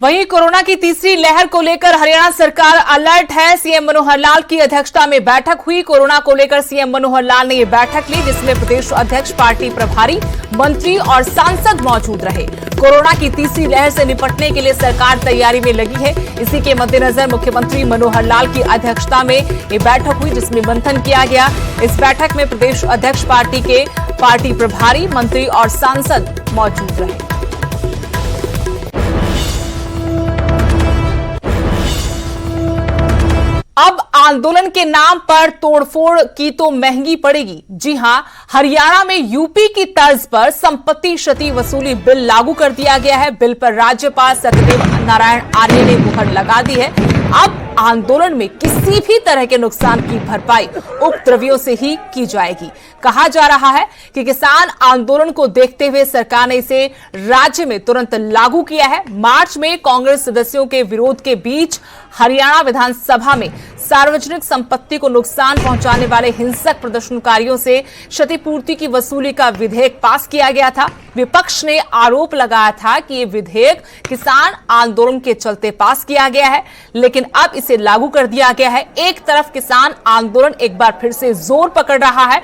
वहीं कोरोना की तीसरी लहर को लेकर हरियाणा सरकार अलर्ट है। सीएम मनोहर लाल की अध्यक्षता में बैठक हुई। कोरोना को लेकर सीएम मनोहर लाल ने ये बैठक ली, जिसमें प्रदेश अध्यक्ष, पार्टी प्रभारी, मंत्री और सांसद मौजूद रहे। कोरोना की तीसरी लहर से निपटने के लिए सरकार तैयारी में लगी है। इसी के मद्देनजर मुख्यमंत्री मनोहर लाल की अध्यक्षता में ये बैठक हुई, जिसमें मंथन किया गया। इस बैठक में प्रदेश अध्यक्ष, पार्टी के पार्टी प्रभारी, मंत्री और सांसद मौजूद रहे। अब आंदोलन के नाम पर तोड़फोड़ की तो महंगी पड़ेगी। जी हां, हरियाणा में यूपी की तर्ज पर संपत्ति क्षति वसूली बिल लागू कर दिया गया है। बिल पर राज्यपाल सत्यदेव नारायण आर्य ने मुहर लगा दी है। अब आंदोलन में किसी भी तरह के नुकसान की भरपाई उपद्रवियों से ही की जाएगी। कहा जा रहा है कि किसान आंदोलन को देखते हुए सरकार ने इसे राज्य में तुरंत लागू किया है। मार्च में कांग्रेस सदस्यों के विरोध के बीच हरियाणा विधानसभा में सार्वजनिक संपत्ति को नुकसान पहुंचाने वाले हिंसक प्रदर्शनकारियों से क्षतिपूर्ति की वसूली का विधेयक पास किया गया था। विपक्ष ने आरोप लगाया था कि यह विधेयक किसान आंदोलन के चलते पास किया गया है, लेकिन अब इसे लागू कर दिया गया है। एक तरफ किसान आंदोलन एक बार फिर से जोर पकड़ रहा है।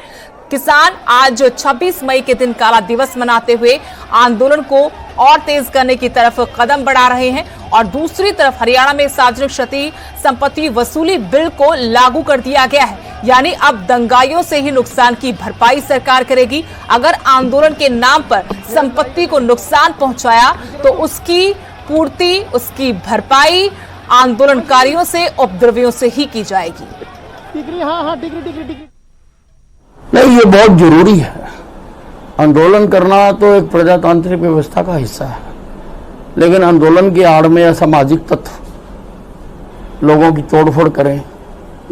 किसान आज 26 मई के दिन काला दिवस मनाते हुए आंदोलन को और तेज करने की तरफ कदम बढ़ा रहे हैं, और दूसरी तरफ हरियाणा में सार्वजनिक क्षति संपत्ति वसूली बिल को लागू कर दिया गया है। यानी अब दंगाइयों से ही नुकसान की भरपाई सरकार करेगी। अगर आंदोलन के नाम पर संपत्ति को नुकसान पहुंचाया तो उसकी पूर्ति, उसकी भरपाई आंदोलनकारियों से, उपद्रवियों से ही की जाएगी। नहीं, ये बहुत जरूरी है। आंदोलन करना तो एक प्रजातांत्रिक व्यवस्था का हिस्सा है, लेकिन आंदोलन की आड़ में असामाजिक तत्व लोगों की तोड़फोड़ करें,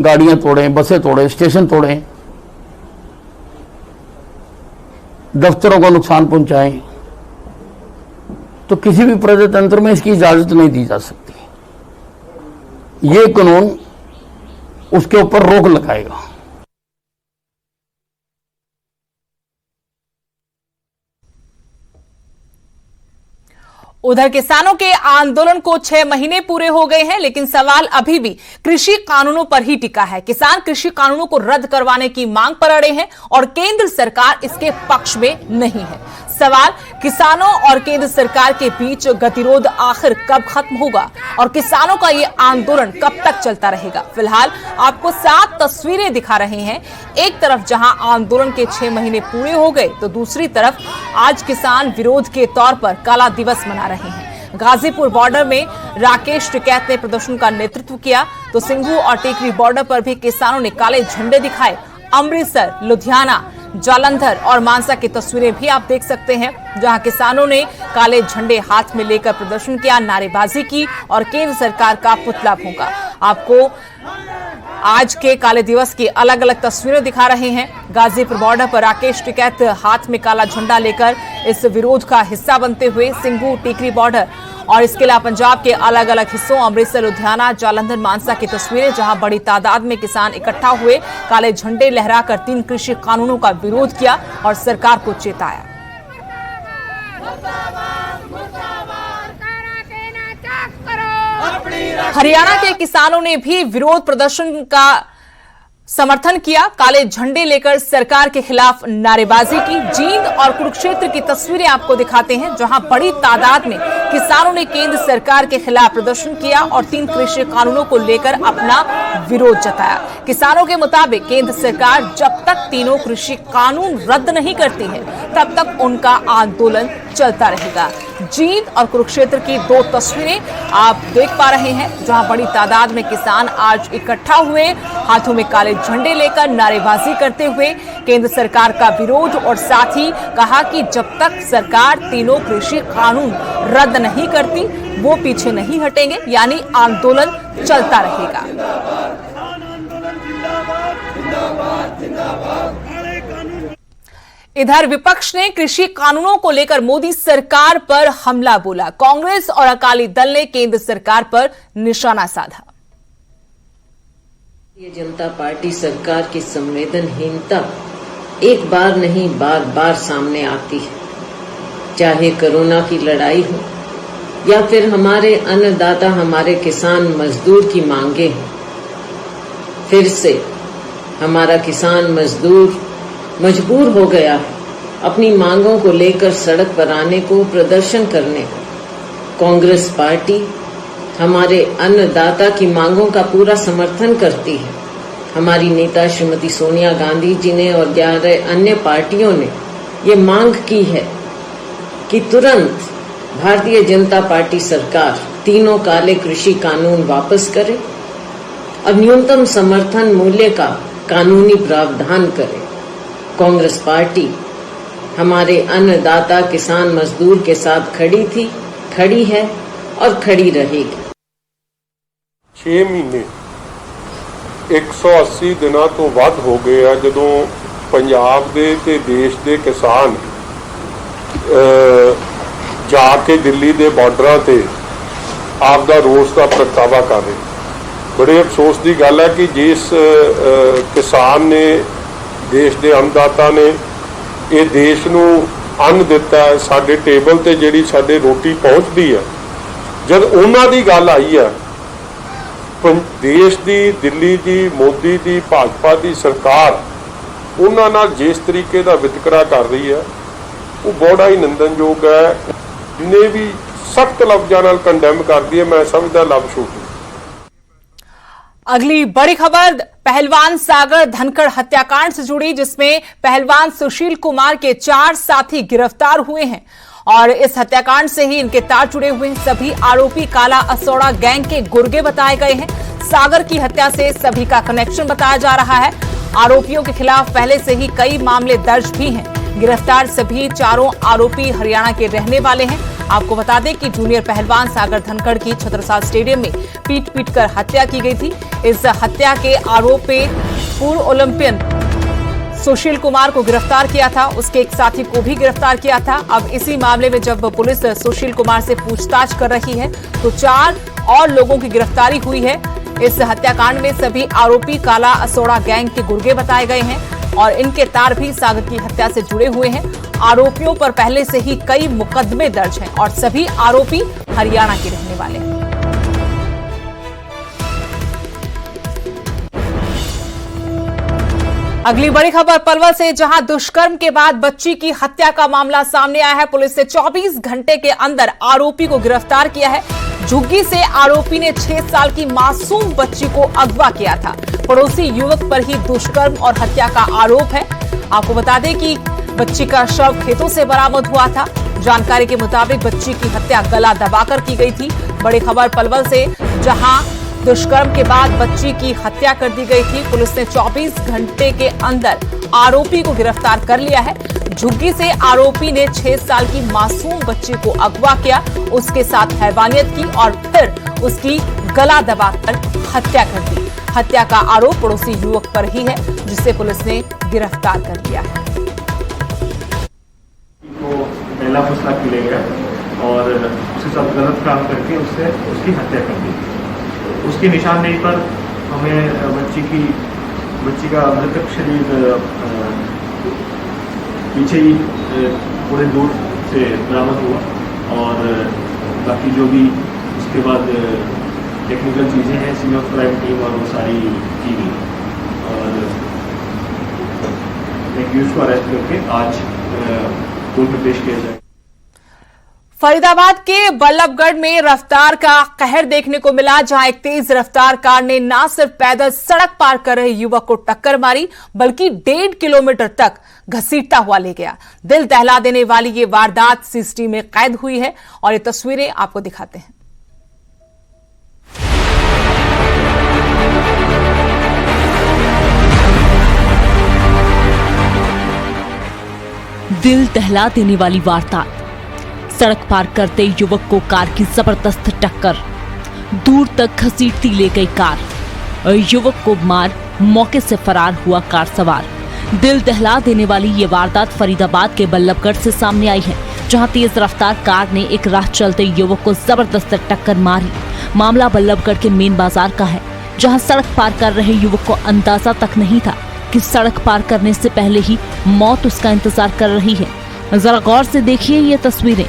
गाड़ियां तोड़ें, बसें तोड़ें, स्टेशन तोड़ें, दफ्तरों को नुकसान पहुंचाएं, तो किसी भी प्रजातंत्र में इसकी इजाजत नहीं दी जा सकती। ये कानून उसके ऊपर रोक लगाएगा। उधर किसानों के आंदोलन को 6 महीने पूरे हो गए हैं, लेकिन सवाल अभी भी कृषि कानूनों पर ही टिका है। किसान कृषि कानूनों को रद्द करवाने की मांग पर अड़े हैं और केंद्र सरकार इसके पक्ष में नहीं है। सवाल किसानों और केंद्र सरकार के बीच गतिरोध आखिर कब खत्म होगा और किसानों का ये आंदोलन कब तक चलता रहेगा। फिलहाल आपको 7 तस्वीरें दिखा रहे हैं। एक तरफ जहां आंदोलन के 6 महीने पूरे हो गए, तो दूसरी तरफ आज किसान विरोध के तौर पर काला दिवस मना रहे हैं। गाजीपुर बॉर्डर में राकेश टिकैत ने प्रदर्शन का नेतृत्व किया, तो सिंघू और टीकरी बॉर्डर पर भी किसानों ने काले झंडे दिखाए। अमृतसर, लुधियाना, जालंधर और मानसा की तस्वीरें भी आप देख सकते हैं, जहां किसानों ने काले झंडे हाथ में लेकर प्रदर्शन किया, नारेबाजी की और केंद्र सरकार का पुतला फूंका। आपको आज के काले दिवस की अलग अलग तस्वीरें दिखा रहे हैं। गाजीपुर बॉर्डर पर राकेश टिकैत हाथ में काला झंडा लेकर इस विरोध का हिस्सा बनते हुए, सिंघू, टीकरी बॉर्डर और इसके अलावा पंजाब के अलग अलग हिस्सों अमृतसर, लुधियाना, जालंधर, मानसा की तस्वीरें, जहां बड़ी तादाद में किसान इकट्ठा हुए, काले झंडे लहराकर 3 कृषि कानूनों का विरोध किया और सरकार को चेताया। हरियाणा के किसानों ने भी विरोध प्रदर्शन का समर्थन किया। काले झंडे लेकर सरकार के खिलाफ नारेबाजी की। जींद और कुरुक्षेत्र की तस्वीरें आपको दिखाते हैं, जहां बड़ी तादाद में किसानों ने केंद्र सरकार के खिलाफ प्रदर्शन किया और 3 कृषि कानूनों को लेकर अपना विरोध जताया। किसानों के मुताबिक केंद्र सरकार जब तक तीनों कृषि कानून रद्द नहीं करती है, तब तक उनका आंदोलन चलता रहेगा। जींद और कुरुक्षेत्र की 2 तस्वीरें आप देख पा रहे हैं, जहां बड़ी तादाद में किसान आज इकट्ठा हुए, हाथों में काले झंडे लेकर नारेबाजी करते हुए केंद्र सरकार का विरोध, और साथ ही कहा कि जब तक सरकार तीनों कृषि कानून रद्द नहीं करती, वो पीछे नहीं हटेंगे, यानी आंदोलन चलता रहेगा। इधर विपक्ष ने कृषि कानूनों को लेकर मोदी सरकार पर हमला बोला। कांग्रेस और अकाली दल ने केंद्र सरकार पर निशाना साधा। ये जनता पार्टी सरकार की संवेदनहीनता एक बार नहीं, बार-बार सामने आती है। चाहे कोरोना की लड़ाई हो, चाहे किसानों की लड़ाई हो, चाहे किसानों के हित की बात हो, चाहे किसानों की आवाज को दबाने की कोशिश की जा रही है। ये जनता पार्टी सरकार की संवेदनहीनता एक बार नहीं, बार-बार सामने आती है। चाहे कोरोना की लड़ाई हो, चाहे किसानों के हित की बात हो, या फिर हमारे अन्नदाता, हमारे किसान मजदूर की मांगे हैं। फिर से हमारा किसान मजदूर मजबूर हो गया है अपनी मांगों को लेकर सड़क पर आने को, प्रदर्शन करने को। कांग्रेस पार्टी हमारे अन्नदाता की मांगों का पूरा समर्थन करती है। हमारी नेता श्रीमती सोनिया गांधी जी ने और 11 अन्य पार्टियों ने ये मांग की है कि तुरंत भारतीय जनता पार्टी सरकार तीनों काले कृषि कानून वापस करे और न्यूनतम समर्थन मूल्य का कानूनी प्रावधान करे। कांग्रेस पार्टी हमारे अन्नदाता, किसान मजदूर के साथ खड़ी थी, खड़ी है और खड़ी रहेगी। 6 ਮਹੀਨੇ 180 ਦਿਨਾਂ ਤੋਂ ਵੱਧ ਹੋ ਗਏ ਆ ਜਦੋਂ ਪੰਜਾਬ ਦੇ ਤੇ ਦੇਸ਼ ਦੇ ਕਿਸਾਨ ਜਾ ਕੇ ਦਿੱਲੀ ਦੇ ਬਾਰਡਰਾਂ ਤੇ ਆਪ ਦਾ ਰੋਸ ਦਾ ਪ੍ਰਗਟਾਵਾ ਕਰ ਰਹੇ। ਬੜੇ ਅਫਸੋਸ ਦੀ ਗੱਲ ਹੈ ਕਿ ਜਿਸ ਕਿਸਾਨ ਨੇ, ਦੇਸ਼ ਦੇ ਅੰਨਦਾਤਾ ਨੇ ਇਹ ਦੇਸ਼ ਨੂੰ ਅੰਨ ਦਿੱਤਾ ਹੈ, ਸਾਡੇ ਟੇਬਲ ਤੇ ਜਿਹੜੀ ਸਾਡੇ ਰੋਟੀ ਪਹੁੰਚਦੀ ਹੈ, ਜਦ ਉਹਨਾਂ ਦੀ ਗੱਲ ਆਈ ਹੈ, ਦੇਸ਼ ਦੀ, ਦਿੱਲੀ ਦੀ, ਮੋਦੀ ਦੀ, ਭਾਜਪਾ ਦੀ ਸਰਕਾਰ ਉਹਨਾਂ ਨਾਲ ਜਿਸ ਤਰੀਕੇ ਦਾ ਵਿਤਕਰਾ ਕਰ ਰਹੀ ਹੈ ਉਹ ਬੜਾ ਹੀ ਨਿੰਦਣਯੋਗ ਹੈ। ਜਿੰਨੇ ਵੀ सख्त लफ्ज़ों नाल कंडेम कर दिए, मैं समझदा लब छूट। अगली बड़ी खबर पहलवान सागर धनखड़ हत्याकांड से जुड़ी, जिसमें पहलवान सुशील कुमार के 4 साथी गिरफ्तार हुए हैं और इस हत्याकांड से ही इनके तार जुड़े हुए हैं। सभी आरोपी काला असौड़ा गैंग के गुर्गे बताए गए हैं। सागर की हत्या से सभी का कनेक्शन बताया जा रहा है। आरोपियों के खिलाफ पहले से ही कई मामले दर्ज भी हैं। गिरफ्तार सभी 4 आरोपी हरियाणा के रहने वाले हैं। आपको बता दें कि जूनियर पहलवान सागर धनखड़ की छत्रसाल स्टेडियम में पीट कर हत्या की गई थी। इस हत्या के आरोप में पूर्व ओलंपियन सुशील कुमार को गिरफ्तार किया था, उसके एक साथी को भी गिरफ्तार किया था। अब इसी मामले में जब पुलिस सुशील कुमार से पूछताछ कर रही है तो 4 और लोगों की गिरफ्तारी हुई है। इस हत्याकांड में सभी आरोपी काला असौड़ा गैंग के गुर्गे बताए गए हैं और इनके तार भी सागर की हत्या से जुड़े हुए हैं। आरोपियों पर पहले से ही कई मुकदमे दर्ज हैं और सभी आरोपी हरियाणा के रहने वाले हैं। अगली बड़ी खबर पलवल से, जहां दुष्कर्म के बाद बच्ची की हत्या का मामला सामने आया है। पुलिस ने 24 घंटे के अंदर आरोपी को गिरफ्तार किया है। झुग्गी से आरोपी ने 6 साल की मासूम बच्ची को अगवा किया था। पड़ोसी युवक पर ही दुष्कर्म और हत्या का आरोप है। आपको बता दें कि बच्ची का शव खेतों से बरामद हुआ था। जानकारी के मुताबिक बच्ची की हत्या गला दबाकर की गई थी। बड़ी खबर पलवल से, जहां दुष्कर्म के बाद बच्ची की हत्या कर दी गई थी। पुलिस ने 24 घंटे के अंदर आरोपी को गिरफ्तार कर लिया है। झुग्गी से आरोपी ने 6 साल की मासूम बच्ची को अगवा किया, उसके साथ हैवानियत की और फिर उसकी गला दबाकर हत्या कर दी। हत्या का आरोप पड़ोसी युवक पर ही है, जिसे पुलिस ने गिरफ्तार कर लिया है। तो पहला फैसला मिलेगा और उसके साथ गलत काम करके उससे उसकी हत्या कर दी। उसकी निशानदेही पर हमें बच्ची का मृतक शरीर पीछे ही थोड़े दूर से बरामद हुआ और बाकी जो भी उसके बाद टेक्निकल चीज़ें हैं, सीन ऑफ क्राइम टीम और वो सारी की गई और एक्यूज को अरेस्ट करके आज कोर्ट में पेश किया जाए। फरीदाबाद के बल्लभगढ़ में रफ्तार का कहर देखने को मिला, जहां एक तेज रफ्तार कार ने न सिर्फ पैदल सड़क पार कर रहे युवक को टक्कर मारी, बल्कि 1.5 किलोमीटर तक घसीटता हुआ ले गया। दिल दहला देने वाली ये वारदात सीसीटीवी में कैद हुई है और ये तस्वीरें आपको दिखाते हैं। दिल दहला देने वाली वारदात, सड़क पार करते युवक को कार की जबरदस्त टक्कर, दूर तक घसीटती ले गई कार और युवक को मार मौके से फरार हुआ कार सवार। दिल दहला देने वाली ये वारदात फरीदाबाद के बल्लभगढ़ से सामने आई है, जहां तेज रफ्तार कार ने एक राह चलते युवक को जबरदस्त टक्कर मारी। मामला बल्लभगढ़ के मेन बाजार का है, जहां सड़क पार कर रहे युवक को अंदाजा तक नहीं था कि सड़क पार करने से पहले ही मौत उसका इंतजार कर रही है। जरा गौर से देखिए ये तस्वीरें।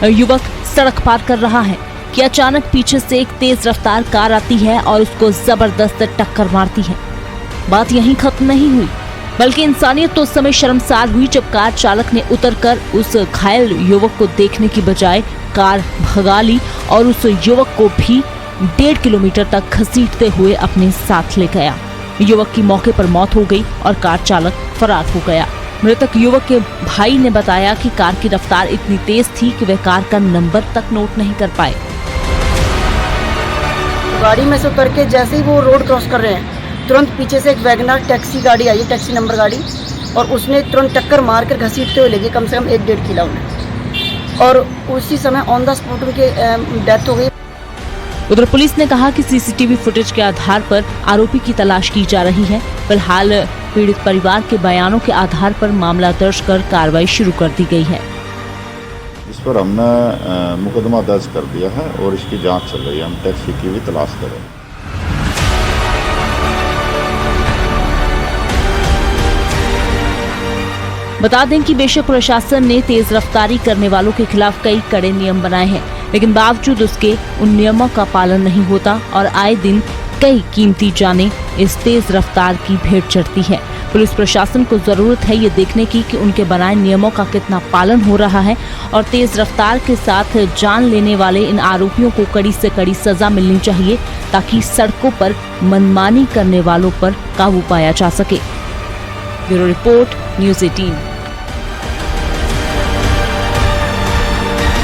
युवक सड़क पार कर रहा है, कि अचानक पीछे से एक तेज रफ्तार कार आती है और उसको जबरदस्त टक्कर मारती है। बात यहीं खत्म नहीं हुई, बल्कि इंसानियत तो उस समय शर्मसार हुई जब कार चालक ने उतरकर उस घायल युवक को देखने की बजाय कार भगा ली और उस युवक को भी 1.5 किलोमीटर तक घसीटते हुए अपने साथ ले गया। युवक की मौके पर मौत हो गई और कार चालक फरार हो गया। मृतक युवक के भाई ने बताया कि कार की रफ्तार इतनी तेज थी कि वे कार का नंबर तक नोट नहीं कर पाए। गाड़ी में से उतर के जैसे ही वो रोड क्रॉस कर रहे हैं, तुरंत पीछे से एक वैगनर टैक्सी गाड़ी आई, टैक्सी नंबर गाड़ी, और उसने तुरंत टक्कर मार कर घसीटते हुए ले गई कम से कम 1-1.5 किलोमीटर, और उसी समय ऑन द स्पॉट उनकी डेथ हो गई। उधर पुलिस ने कहा कि सीसीटीवी फुटेज के आधार पर आरोपी की तलाश की जा रही है। फिलहाल पीड़ित परिवार के बयानों के आधार पर मामला दर्ज कर कार्रवाई शुरू कर दी गई है। इस पर हमने मुकदमा दर्ज कर दिया है और इसकी जांच चल रही है। हम टैक्सी की भी तलाश कर रहे हैं। बता दें कि बेशक प्रशासन ने तेज रफ्तारी करने वालों के खिलाफ कई कड़े नियम बनाए हैं, लेकिन बावजूद उसके उन नियमों का पालन नहीं होता और आए दिन कई कीमती जानें इस तेज रफ्तार की भेंट चढ़ती है। पुलिस प्रशासन को जरूरत है ये देखने की कि उनके बनाए नियमों का कितना पालन हो रहा है और तेज रफ्तार के साथ जान लेने वाले इन आरोपियों को कड़ी से कड़ी सजा मिलनी चाहिए, ताकि सड़कों पर मनमानी करने वालों पर काबू पाया जा सके। Bureau report, news 18।